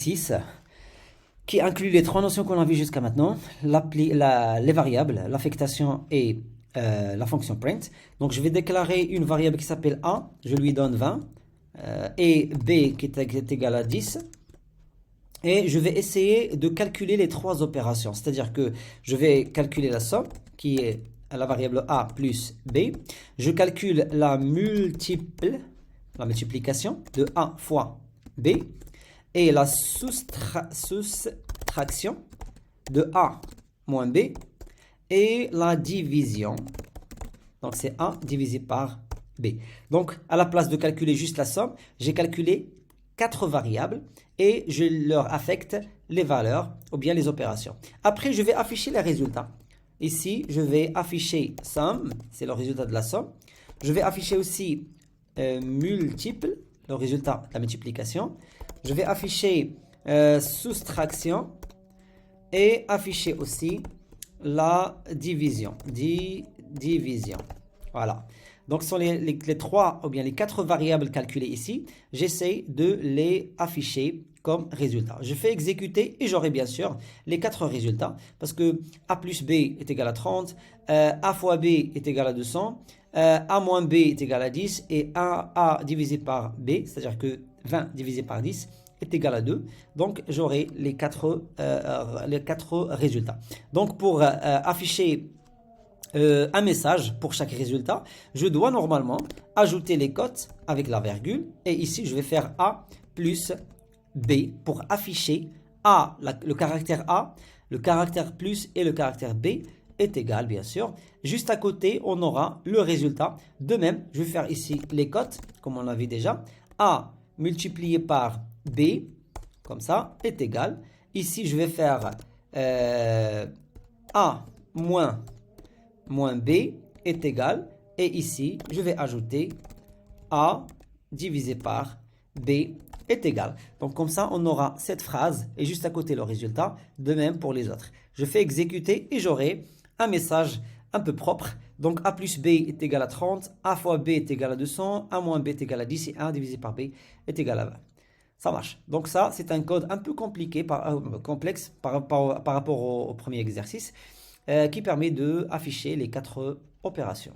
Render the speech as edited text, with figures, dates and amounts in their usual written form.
6 qui inclut les trois notions qu'on a vues jusqu'à maintenant, les variables, l'affectation et la fonction print. Donc je vais déclarer une variable qui s'appelle A, je lui donne 20, et B qui est égal à 10. Et je vais essayer de calculer les trois opérations, c'est-à-dire que je vais calculer la somme qui est la variable A plus B. Je calcule la multiplication de A fois B et la soustraction de A moins B et la division. Donc c'est A divisé par B. Donc à la place de calculer juste la somme, j'ai calculé 4 variables et je leur affecte les valeurs ou bien les opérations. Après, je vais afficher les résultats. Ici, je vais afficher somme, c'est le résultat de la somme. Je vais afficher aussi multiple, le résultat de la multiplication. Je vais afficher soustraction et afficher aussi la division. Division. Voilà. Donc, ce sont les trois ou bien les quatre variables calculées ici. J'essaie de les afficher comme résultat. Je fais exécuter et j'aurai bien sûr les quatre résultats parce que A plus B est égal à 30, A fois B est égal à 200, A moins B est égal à 10 et A divisé par B, c'est-à-dire que 20 divisé par 10 est égal à 2. Donc, j'aurai les quatre résultats. Donc, pour afficher un message pour chaque résultat, je dois normalement ajouter les cotes avec la virgule. Et ici, je vais faire A plus B pour afficher A, le caractère A, le caractère plus et le caractère B est égal, bien sûr. Juste à côté, on aura le résultat. De même, je vais faire ici les cotes, comme on l'a vu déjà. A multiplié par B, comme ça, est égal. Ici, je vais faire A moins B est égal. Et ici, je vais ajouter A divisé par B est égal. Donc, comme ça, on aura cette phrase et juste à côté le résultat. De même pour les autres. Je fais exécuter et j'aurai un message un peu propre. Donc, A plus B est égal à 30, A fois B est égal à 200, A moins B est égal à 10 et A divisé par B est égal à 20. Ça marche. Donc ça, c'est un code un peu compliqué, complexe par rapport au premier exercice qui permet d'afficher les quatre opérations.